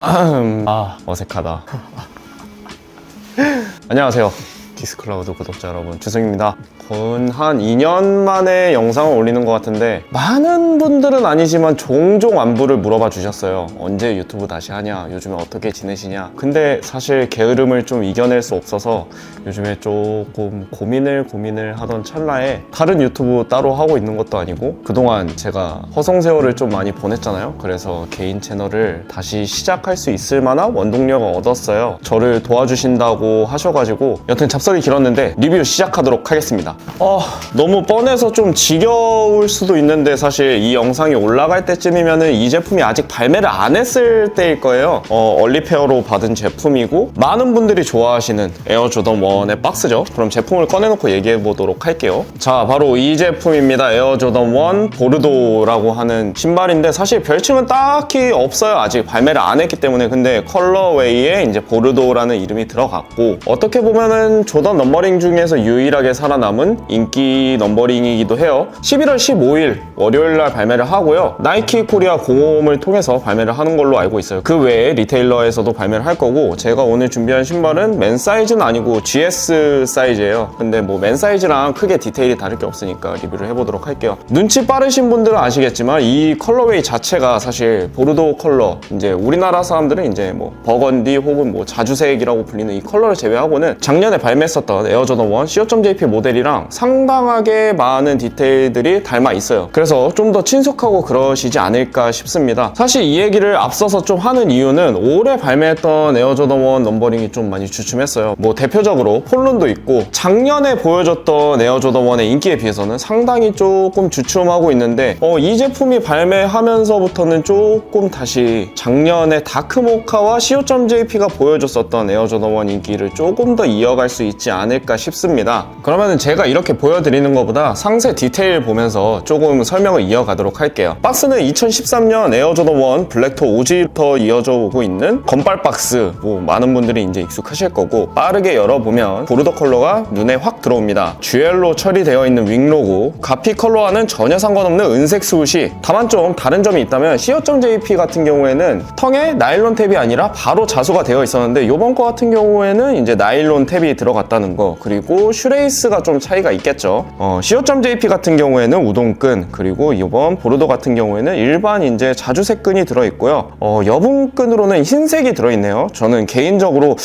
어색하다. 안녕하세요, 디스클라우드 구독자 여러분, 주승입니다. 건 한 2년 만에 영상을 올리는 것 같은데 많은 분들은 아니지만 종종 안부를 물어봐 주셨어요. 언제 유튜브 다시 하냐, 요즘에 어떻게 지내시냐. 근데 사실 게으름을 좀 이겨낼 수 없어서 요즘에 조금 고민을 하던 찰나에 다른 유튜브 따로 하고 있는 것도 아니고 그동안 제가 허송세월을 좀 많이 보냈잖아요. 그래서 개인 채널을 다시 시작할 수 있을 만한 원동력을 얻었어요. 저를 도와주신다고 하셔가지고 여튼 잡설이 길었는데 리뷰 시작하도록 하겠습니다. 너무 뻔해서 좀 지겨울 수도 있는데 사실 이 영상이 올라갈 때쯤이면은 이 제품이 아직 발매를 안 했을 때일 거예요. 얼리페어로 받은 제품이고 많은 분들이 좋아하시는 에어조던 1의 박스죠. 그럼 제품을 꺼내놓고 얘기해 보도록 할게요. 자, 바로 이 제품입니다. 에어조던 1 보르도라고 하는 신발인데 사실 별칭은 딱히 없어요. 아직 발매를 안 했기 때문에. 근데 컬러웨이에 이제 보르도라는 이름이 들어갔고 어떻게 보면은 조던 넘버링 중에서 유일하게 살아남은 인기 넘버링이기도 해요. 11월 15일 월요일날 발매를 하고요. 나이키 코리아 공홈을 통해서 발매를 하는 걸로 알고 있어요. 그 외에 리테일러에서도 발매를 할 거고 제가 오늘 준비한 신발은 맨 사이즈는 아니고 GS 사이즈예요. 근데 뭐 맨 사이즈랑 크게 디테일이 다를 게 없으니까 리뷰를 해보도록 할게요. 눈치 빠르신 분들은 아시겠지만 이 컬러웨이 자체가 사실 보르도 컬러, 이제 우리나라 사람들은 이제 뭐 버건디 혹은 뭐 자주색이라고 불리는 이 컬러를 제외하고는 작년에 발매했었던 에어조던 1 co.jp 모델이랑 상당하게 많은 디테일들이 닮아 있어요. 그래서 좀 더 친숙하고 그러시지 않을까 싶습니다. 사실 이 얘기를 앞서서 좀 하는 이유는 올해 발매했던 에어조던 1 넘버링이 좀 많이 주춤했어요. 뭐 대표적으로 폴론도 있고 작년에 보여줬던 에어조던 1의 인기에 비해서는 상당히 조금 주춤하고 있는데 이 제품이 발매하면서부터는 조금 다시 작년에 다크모카와 co.jp가 보여줬었던 에어조던 1 인기를 조금 더 이어갈 수 있지 않을까 싶습니다. 그러면은 제가 이렇게 보여드리는 것보다 상세 디테일 보면서 조금 설명을 이어가도록 할게요. 박스는 2013년 에어조던 1 블랙토 오지부터 이어져 오고 있는 건빨 박스, 뭐 많은 분들이 이제 익숙하실 거고 빠르게 열어보면 보르도 컬러가 눈에 확 들어옵니다. 듀엘로 처리되어 있는 윙 로고, 가피 컬러와는 전혀 상관없는 은색 스우시. 다만 좀 다른 점이 있다면 co.jp 같은 경우에는 텅에 나일론 탭이 아니라 바로 자수가 되어 있었는데 이번 거 같은 경우에는 이제 나일론 탭이 들어갔다는 거, 그리고 슈레이스가 좀 차이가 있겠죠. co.jp 같은 경우에는 우동끈, 그리고 이번 보르도 같은 경우에는 일반 이제 자주색 끈이 들어있고요. 여분끈으로는 흰색이 들어있네요. 저는 개인적으로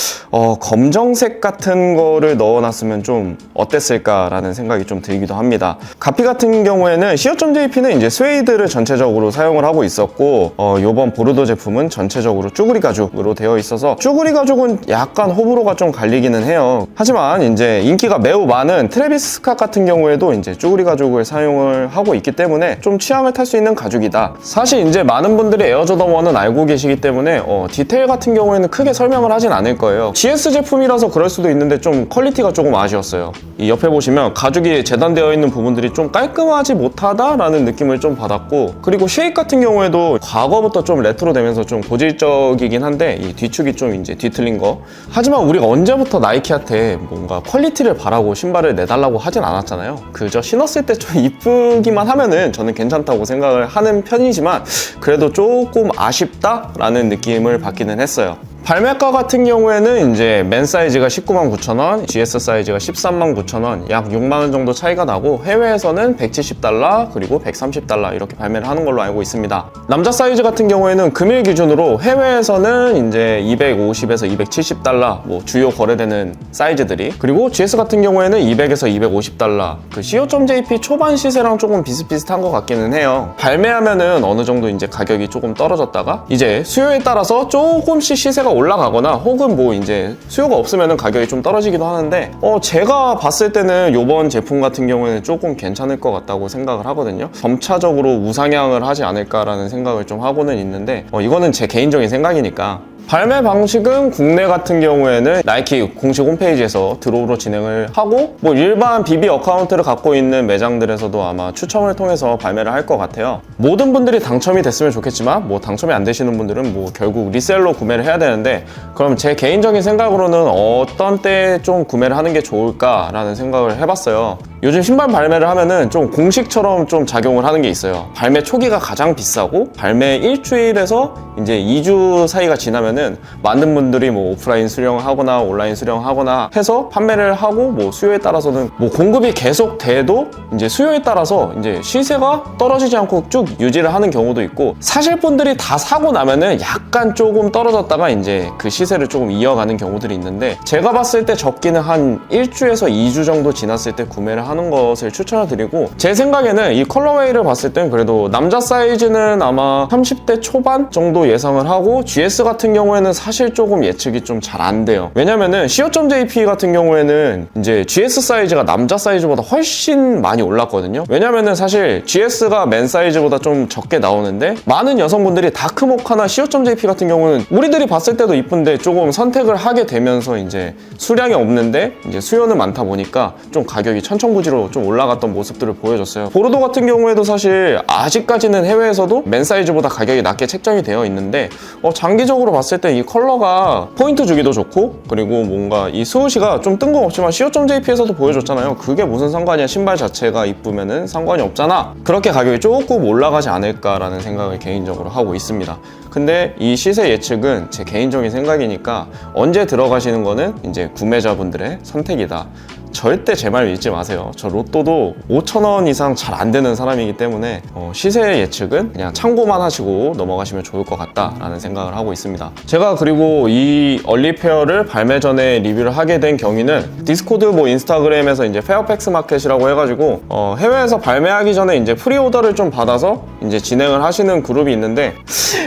검정색 같은 거를 넣어놨으면 좀 어땠을까라는 생각이 좀 들기도 합니다. 가피 같은 경우에는 co.jp는 이제 스웨이드를 전체적으로 사용을 하고 있었고 이번 보르도 제품은 전체적으로 쭈구리 가죽으로 되어 있어서 쭈구리 가죽은 약간 호불호가 좀 갈리기는 해요. 하지만 이제 인기가 매우 많은 트래비스 스캇 같은 경우에도 이제 쭈구리 가죽을 사용을 하고 있기 때문에 좀 취향을 탈 수 있는 가죽이다. 사실 이제 많은 분들이 에어조던 1은 알고 계시기 때문에 디테일 같은 경우에는 크게 설명을 하진 않을 거예요. GS 제품이라서 그럴 수도 있는데 좀 퀄리티가 조금 아쉬웠어요. 이 옆에 보시면 가죽이 재단되어 있는 부분들이 좀 깔끔하지 못하다라는 느낌을 좀 받았고, 그리고 쉐입 같은 경우에도 과거부터 좀 레트로 되면서 좀 고질적이긴 한데 이 뒤축이 좀 이제 뒤틀린 거. 하지만 우리가 언제부터 나이키한테 뭔가 퀄리티를 바라고 신발을 내달라고 하진 않았잖아요. 그저 신었을 때 좀 이쁘기만 하면은 저는 괜찮다고 생각을 하는 편이지만 그래도 조금 아쉽다라는 느낌을 받기는 했어요. 발매가 같은 경우에는 이제 맨 사이즈가 199,900원, GS 사이즈가 139,000원, 약 60,000원 정도 차이가 나고 해외에서는 $170 그리고 $130 이렇게 발매를 하는 걸로 알고 있습니다. 남자 사이즈 같은 경우에는 금일 기준으로 해외에서는 이제 $250에서 $270 뭐 주요 거래되는 사이즈들이, 그리고 GS 같은 경우에는 $200에서 $250, 그 co.jp 초반 시세랑 조금 비슷비슷한 것 같기는 해요. 발매하면은 어느 정도 이제 가격이 조금 떨어졌다가 이제 수요에 따라서 조금씩 시세가 올라가거나 혹은 뭐 이제 수요가 없으면 가격이 좀 떨어지기도 하는데 제가 봤을 때는 이번 제품 같은 경우에는 조금 괜찮을 것 같다고 생각을 하거든요. 점차적으로 우상향을 하지 않을까라는 생각을 좀 하고는 있는데 이거는 제 개인적인 생각이니까. 발매 방식은 국내 같은 경우에는 나이키 공식 홈페이지에서 드롭으로 진행을 하고 뭐 일반 BB 어카운트를 갖고 있는 매장들에서도 아마 추첨을 통해서 발매를 할 것 같아요. 모든 분들이 당첨이 됐으면 좋겠지만 뭐 당첨이 안 되시는 분들은 뭐 결국 리셀로 구매를 해야 되는데, 그럼 제 개인적인 생각으로는 어떤 때 좀 구매를 하는 게 좋을까라는 생각을 해봤어요. 요즘 신발 발매를 하면은 좀 공식처럼 좀 작용을 하는 게 있어요. 발매 초기가 가장 비싸고 발매 일주일에서 이제 2주 사이가 지나면은 많은 분들이 뭐 오프라인 수령하거나 온라인 수령하거나 해서 판매를 하고 뭐 수요에 따라서는 뭐 공급이 계속 돼도 이제 수요에 따라서 이제 시세가 떨어지지 않고 쭉 유지를 하는 경우도 있고, 사실 분들이 다 사고 나면은 약간 조금 떨어졌다가 이제 그 시세를 조금 이어가는 경우들이 있는데, 제가 봤을 때 적기는 한 1주에서 2주 정도 지났을 때 구매를 하는 것을 추천을 드리고, 제 생각에는 이 컬러웨이를 봤을 땐 그래도 남자 사이즈는 아마 30대 초반 정도 예상을 하고, GS 같은 경우에는 사실 조금 예측이 좀 잘 안 돼요. 왜냐면은 co.jp 같은 경우에는 이제 GS 사이즈가 남자 사이즈보다 훨씬 많이 올랐거든요. 왜냐면은 사실 GS가 맨 사이즈보다 좀 적게 나오는데, 많은 여성분들이 다크모카나 co.jp 같은 경우는 우리들이 봤을 때도 이쁜데 조금 선택을 하게 되면서 이제 수량이 없는데 이제 수요는 많다 보니까 좀 가격이 천천부지로 좀 올라갔던 모습들을 보여줬어요. 보르도 같은 경우에도 사실 아직까지는 해외에서도 맨 사이즈보다 가격이 낮게 책정이 되어 있는데, 장기적으로 봤을 때 이 컬러가 포인트 주기도 좋고, 그리고 뭔가 이 스우시가 좀 뜬금없지만 co.jp에서도 보여줬잖아요. 그게 무슨 상관이야, 신발 자체가 이쁘면은 상관이 없잖아. 그렇게 가격이 조금 올라가지 않을까라는 생각을 개인적으로 하고 있습니다. 근데 이 시세 예측은 제 개인적인 생각이니까 언제 들어가시는 거는 이제 구매자분들의 선택이다. 절대 제 말 믿지 마세요. 저 로또도 5,000원 이상 잘 안 되는 사람이기 때문에 시세 예측은 그냥 참고만 하시고 넘어가시면 좋을 것 같다라는 생각을 하고 있습니다. 제가 그리고 이 얼리페어를 발매 전에 리뷰를 하게 된 경위는, 디스코드 뭐 인스타그램에서 이제 페어팩스 마켓이라고 해가지고 해외에서 발매하기 전에 이제 프리오더를 좀 받아서 이제 진행을 하시는 그룹이 있는데,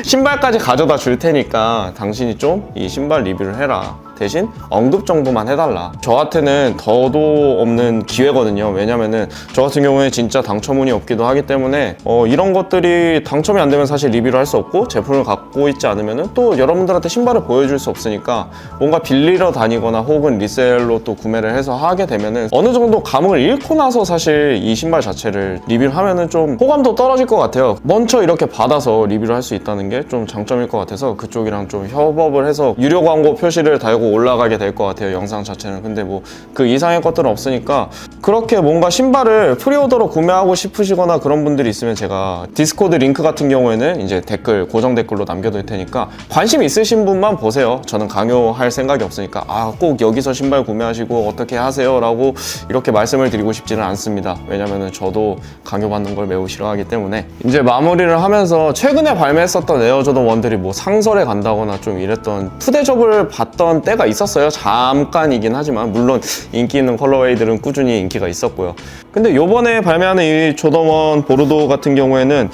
신발까지 가져다 줄 테니까 당신이 좀 이 신발 리뷰를 해라. 대신 언급 정도만 해달라. 저한테는 더도 없는 기회거든요. 왜냐면은 저 같은 경우에 진짜 당첨운이 없기도 하기 때문에 이런 것들이 당첨이 안 되면 사실 리뷰를 할 수 없고, 제품을 갖고 있지 않으면은 또 여러분들한테 신발을 보여줄 수 없으니까 뭔가 빌리러 다니거나 혹은 리셀로 또 구매를 해서 하게 되면은 어느 정도 감을 잃고 나서 사실 이 신발 자체를 리뷰를 하면은 좀 호감도 떨어질 것 같아요. 먼저 이렇게 받아서 리뷰를 할 수 있다는 게 좀 장점일 것 같아서 그쪽이랑 좀 협업을 해서 유료 광고 표시를 달고 올라가게 될 것 같아요, 영상 자체는. 근데 뭐 그 이상의 것들은 없으니까, 그렇게 뭔가 신발을 프리오더로 구매하고 싶으시거나 그런 분들이 있으면 제가 디스코드 링크 같은 경우에는 이제 댓글, 고정 댓글로 남겨둘 테니까 관심 있으신 분만 보세요. 저는 강요할 생각이 없으니까 꼭 여기서 신발 구매하시고 어떻게 하세요 라고 이렇게 말씀을 드리고 싶지는 않습니다. 왜냐면은 저도 강요받는 걸 매우 싫어하기 때문에. 이제 마무리를 하면서 최근에 발매했었던 에어조던 1들이 뭐 상설에 간다거나 좀 이랬던 푸대접을 받던 때가 있었어요. 잠깐이긴 하지만 물론 인기 있는 컬러웨이들은 꾸준히 인기가 있었고요. 근데 요번에 발매하는 이 조던 1 보르도 같은 경우에는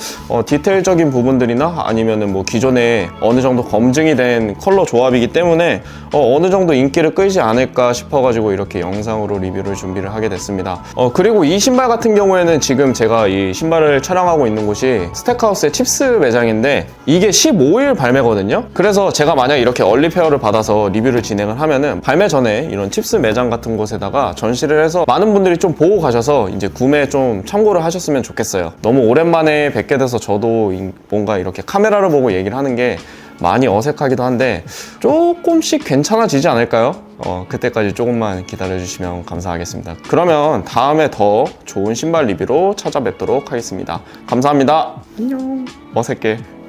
디테일적인 부분들이나 아니면은 뭐 기존에 어느 정도 검증이 된 컬러 조합이기 때문에 어느 정도 인기를 끌지 않을까 싶어가지고 이렇게 영상으로 리뷰를 준비를 하게 됐습니다. 그리고 이 신발 같은 경우에는 지금 제가 이 신발을 촬영하고 있는 곳이 스택하우스의 칩스 매장인데, 이게 15일 발매거든요. 그래서 제가 만약 이렇게 얼리페어를 받아서 리뷰를 진행을 하면은 발매 전에 이런 칩스 매장 같은 곳에다가 전시를 해서 많은 분들이 좀 보고 가셔서 이제 구매 좀 참고를 하셨으면 좋겠어요. 너무 오랜만에 뵙게 돼서 저도 뭔가 이렇게 카메라를 보고 얘기를 하는 게 많이 어색하기도 한데 조금씩 괜찮아지지 않을까요? 그때까지 조금만 기다려주시면 감사하겠습니다. 그러면 다음에 더 좋은 신발 리뷰로 찾아뵙도록 하겠습니다. 감사합니다. 안녕. 어색해.